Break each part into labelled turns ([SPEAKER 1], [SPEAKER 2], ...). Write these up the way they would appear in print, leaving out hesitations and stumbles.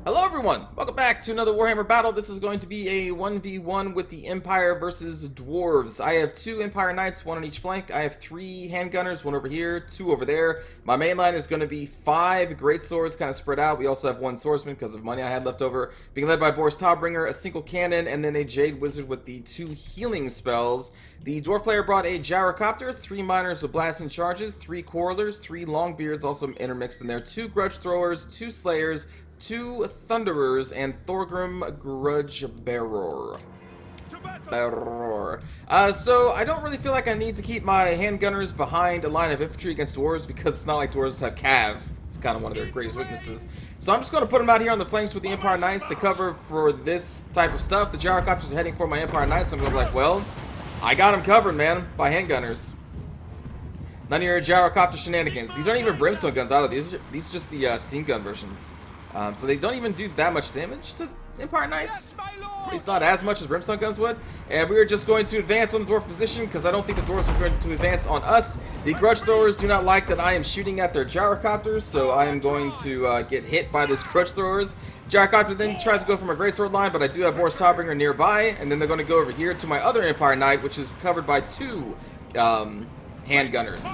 [SPEAKER 1] Hello everyone! Welcome back to another Warhammer battle. This is going to be a 1v1 with the Empire versus Dwarves. I have 2 Empire Knights, 1 on each flank. I have 3 handgunners, 1 over here, 2 over there. My main line is going to be 5 great swords kind of spread out. We also have 1 swordsman because of money I had left over, being led by Boris Todbringer, a single cannon, and then a Jade Wizard with the 2 healing spells. The Dwarf player brought a Gyrocopter, 3 miners with blasting charges, 3 quarrelers, 3 longbeards also intermixed in there, 2 grudge throwers, 2 slayers, 2 Thunderers, and Thorgrim Grudge Bearer. So I don't really feel like I need to keep my handgunners behind a line of infantry against dwarves because it's not like dwarves have cav. It's kind of one of their greatest weaknesses. So I'm just going to put them out here on the flanks with the Empire Knights to cover for this type of stuff. The Gyrocopters are heading for my Empire Knights. So I'm going to be like, well, I got them covered, man, by handgunners. None of your Gyrocopter shenanigans. These aren't even Brimstone guns either. These are just the Steam gun versions. So they don't even do that much damage to Empire Knights. At least not as much as Brimstone guns would. And we are just going to advance on the dwarf position because I don't think the dwarves are going to advance on us. The grudge throwers do not like that I am shooting at their gyrocopters, so I am going to get hit by those grudge throwers. Gyrocopter then tries to go for my greatsword line, but I do have Boris Todbringer nearby, and then they're going to go over here to my other Empire Knight, which is covered by 2 handgunners.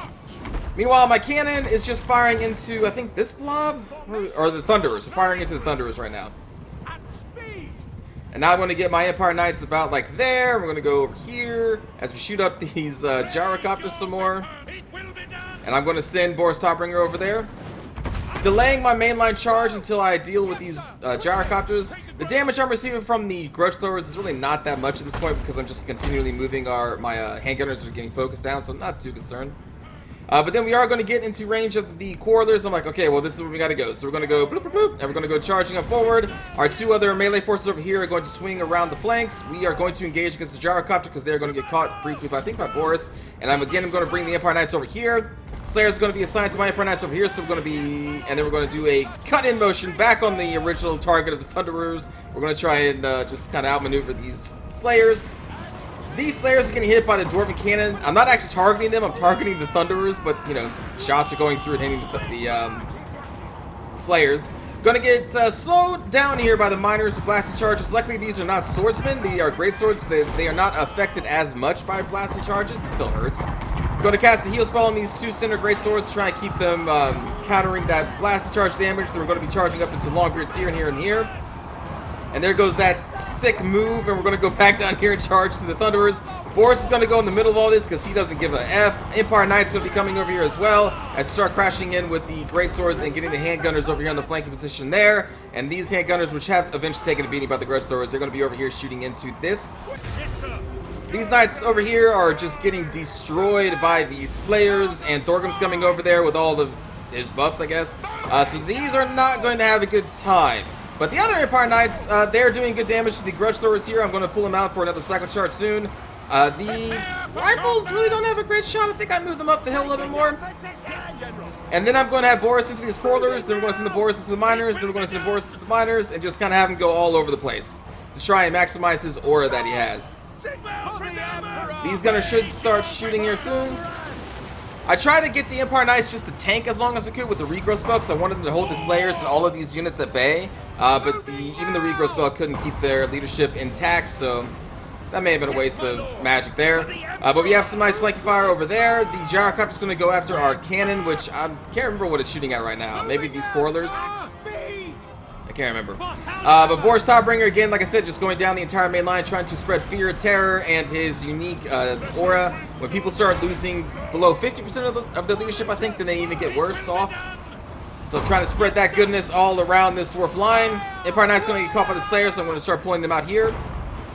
[SPEAKER 1] Meanwhile, my cannon is just firing into, I think, this blob? Or the Thunderers. We're firing into the Thunderers right now. And now I'm going to get my Empire Knights about like there. We're going to go over here as we shoot up these gyrocopters some more. And I'm going to send Boris Todbringer over there, delaying my mainline charge until I deal with these gyrocopters. The damage I'm receiving from the grudge throwers is really not that much at this point because I'm just continually moving my handgunners are getting focused down, so I'm not too concerned. But then we are going to get into range of the quarrelers. I'm like, okay, well, this is where we got to go. So we're going to go bloop, bloop, bloop, and we're going to go charging up forward. Our 2 other melee forces over here are going to swing around the flanks. We are going to engage against the gyrocopter because they're going to get caught briefly, I think, by Boris. And I'm going to bring the Empire Knights over here. Slayers are going to be assigned to my Empire Knights over here, so we're going to be, and then we're going to do a cut-in motion back on the original target of the Thunderers. We're going to try and just kind of outmaneuver these Slayers. These Slayers are getting hit by the Dwarven Cannon. I'm not actually targeting them, I'm targeting the Thunderers, but, you know, shots are going through and hitting the Slayers. Gonna get slowed down here by the miners with blasting charges. Luckily, these are not swordsmen. They are great swords. They are not affected as much by blasting charges. It still hurts. Going to cast a heal spell on these 2 center great swords to try and keep them countering that blasting charge damage. So we're going to be charging up into longbeards here and here and here. And there goes that sick move, and we're going to go back down here and charge to the Thunderers. Boris is going to go in the middle of all this because he doesn't give a F. Empire Knight's going to be coming over here as well as we start crashing in with the great swords and getting the handgunners over here on the flanking position there. And these handgunners, which have eventually taken a beating by the grudge throwers, they're going to be over here shooting into this. These knights over here are just getting destroyed by the Slayers, and Thorgrim's coming over there with all of his buffs, I guess. So these are not going to have a good time. But the other Empire Knights, they're doing good damage to the grudge throwers here. I'm going to pull them out for another cycle charge soon. The rifles really don't have a great shot. I think I moved them up the hill a little bit more. And then I'm going to have Boris into these quarrelers. Then we're going to send the Boris into the miners. Then we're going to send Boris into the miners. And just kind of have him go all over the place to try and maximize his aura that he has. These gunners should start shooting here soon. I tried to get the Empire Knights just to tank as long as I could with the regrowth spell because I wanted them to hold the Slayers and all of these units at bay. But even the regrowth spell couldn't keep their leadership intact, so that may have been a waste of magic there. But we have some nice flanking fire over there. The Gyrocopter's going to go after our cannon, which I can't remember what it's shooting at right now. Maybe these quarrelers? I can't remember. But Boris Todbringer, again, like I said, just going down the entire main line, trying to spread fear, terror, and his unique aura. When people start losing below 50% of their leadership, I think, then they even get worse off. So I'm trying to spread that goodness all around this dwarf line. Empire Knight's going to get caught by the Slayers, so I'm going to start pulling them out here.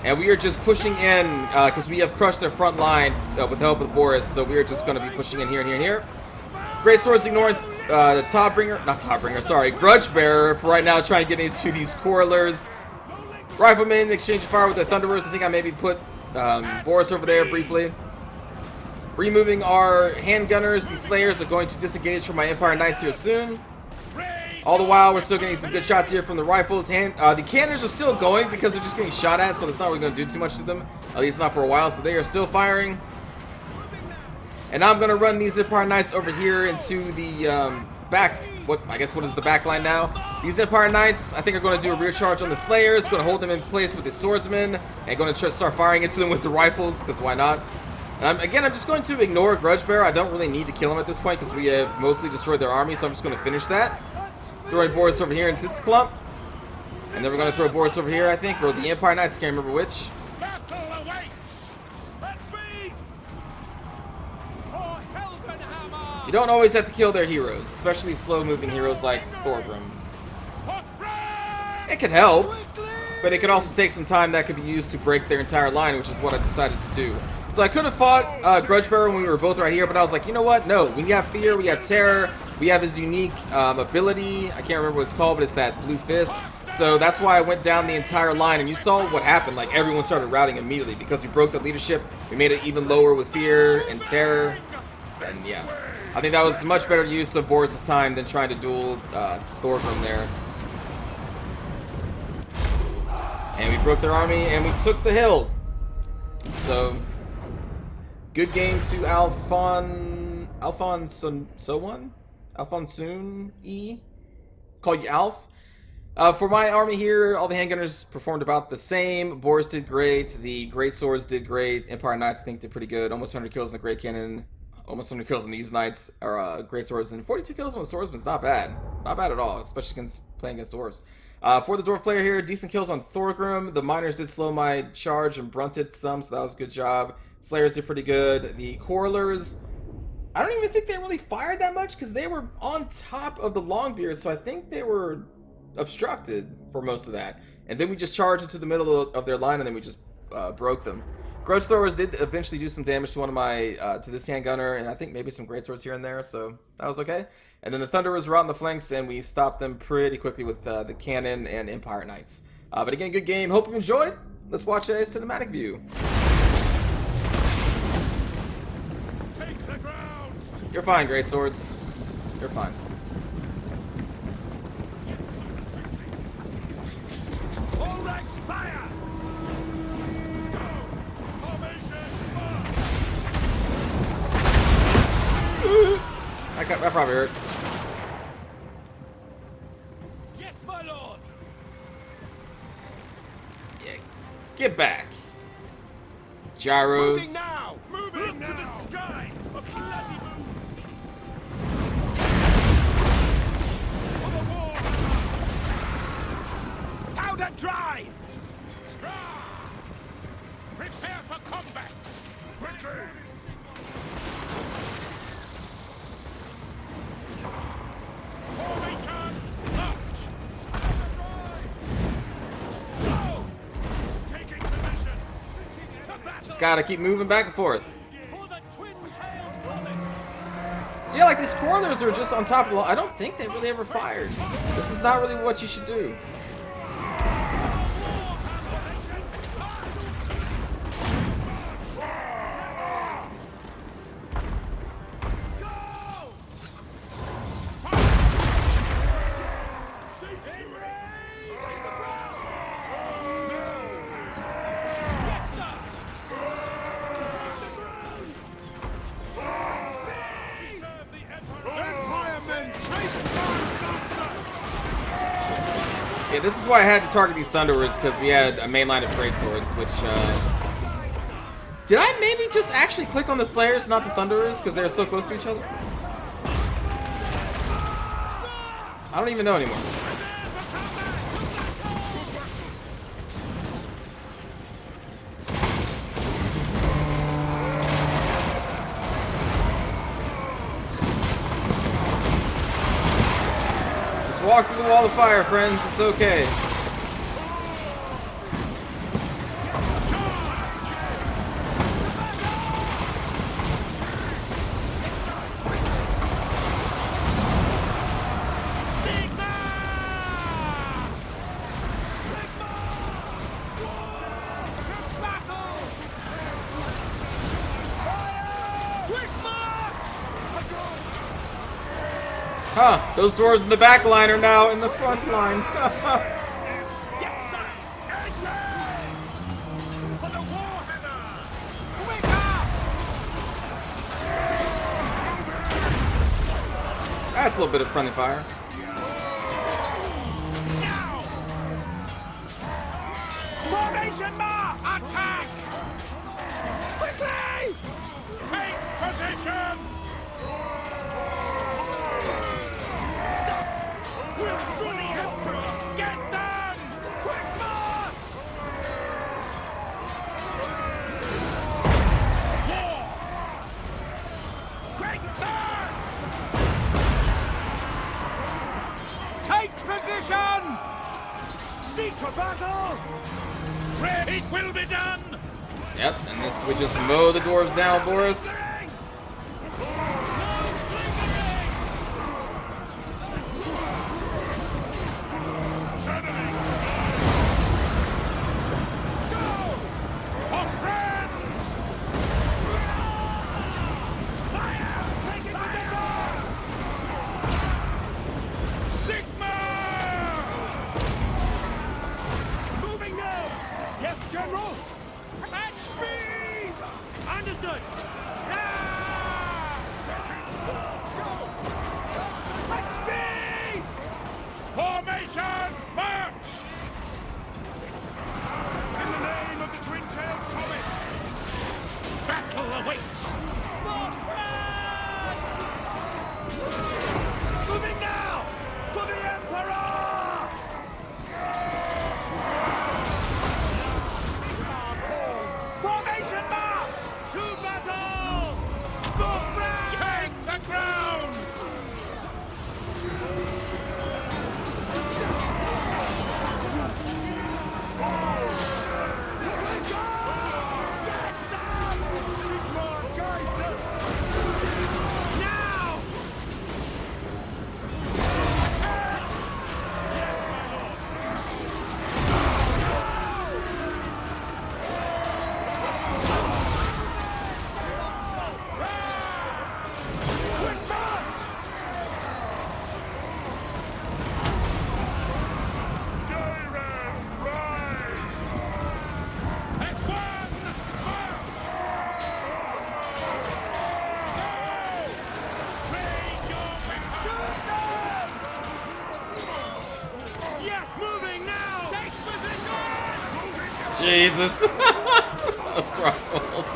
[SPEAKER 1] And we are just pushing in, because we have crushed their front line with the help of Boris, so we are just going to be pushing in here and here and here. Great swords ignoring Grudge Bearer for right now, trying to get into these quarrelers. Riflemen exchanging fire with the Thunderers. I think I maybe put Boris over there briefly. Removing our handgunners. The Slayers are going to disengage from my Empire Knights here soon. All the while, we're still getting some good shots here from the rifles. The cannons are still going because they're just getting shot at, so it's not really going to do too much to them. At least not for a while, so they are still firing. And now I'm going to run these Empire Knights over here into the back I guess what is the back line now. These Empire Knights, I think, are going to do a rear charge on the Slayers, going to hold them in place with the swordsmen, and going to start firing into them with the rifles, because why not? And again, I'm just going to ignore Grudge Bearer. I don't really need to kill him at this point, because we have mostly destroyed their army, so I'm just going to finish that. Throwing Boris over here into this clump. And then we're going to throw Boris over here, I think, or the Empire Knights, can't remember which. You don't always have to kill their heroes, especially slow-moving heroes like Thorgrim. It can help, but it could also take some time that could be used to break their entire line, which is what I decided to do. So I could have fought Grudge Bearer when we were both right here, but I was like, you know what? No, we have Fear, we have Terror, we have his unique ability. I can't remember what it's called, but it's that Blue Fist. So that's why I went down the entire line, and you saw what happened. Like, everyone started routing immediately because we broke the leadership. We made it even lower with Fear and Terror, and yeah. I think that was much better use of Boris' time than trying to duel Thorgrim there. And we broke their army, and we took the hill. So, good game to Alphonsoon E. Call you Alf. For my army here, all the handgunners performed about the same. Boris did great. The Great Swords did great. Empire Knights, I think, did pretty good. Almost 100 kills in the Great Cannon. Almost 100 kills on these Knights, or Great Swords, and 42 kills on the Swordsman's not bad. Not bad at all, especially playing against Dwarves. For the Dwarf player here, decent kills on Thorgrim. The Miners did slow my charge and brunted some, so that was a good job. Slayers did pretty good. The Corlers, I don't even think they really fired that much, because they were on top of the Longbeards, so I think they were obstructed for most of that. And then we just charged into the middle of their line, and then we just broke them. Grudge Throwers did eventually do some damage to one of my, to this handgunner, and I think maybe some Greatswords here and there, so that was okay. And then the Thunderers were out on the flanks, and we stopped them pretty quickly with the Cannon and Empire Knights. But again, good game. Hope you enjoyed. Let's watch a cinematic view. Take the ground. You're fine, Greatswords. You're fine.
[SPEAKER 2] All ranks fire!
[SPEAKER 1] That probably hurt.
[SPEAKER 2] Yes, my lord.
[SPEAKER 1] Yeah, get back. Gyros.
[SPEAKER 2] Moving now. Moving now. To the sky. A bloody move. For the war. Powder dry. Prepare for combat. Prepare.
[SPEAKER 1] Just gotta keep moving back and forth. So yeah, like these Corlers are just on top of. I don't think they really ever fired. This is not really what you should do. Yeah, this is why I had to target these Thunderers, because we had a main line of Greatswords, which, did I maybe just actually click on the Slayers, not the Thunderers, because they're so close to each other? I don't even know anymore. Walk through the wall of fire, friends. It's okay. Huh, those doors in the back line are now in the front line. That's a little bit of friendly fire.
[SPEAKER 2] Now! Formation march! Attack! Quickly! Take position! Withdraw the Emperor! Get done! Quick march! War! Great turn! Take position! Seek to battle! It will be done!
[SPEAKER 1] Yep, and this would just mow the dwarves down, Boris.
[SPEAKER 2] General! At speed! Understood! Ah! At speed! Formation march! In the name of the twin-tailed comet! Battle awaits! For France! Moving now! For the Emperor! To battle! For France! Take the ground! Get down! Sigmar guides us! Now! Yes, my lord!
[SPEAKER 1] Jesus. That's ruffles.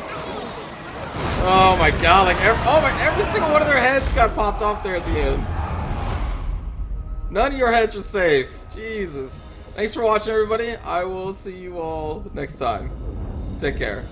[SPEAKER 1] Oh my god, like every single one of their heads got popped off there at the end. None of your heads are safe. Jesus. Thanks for watching, everybody. I will see you all next time. Take care.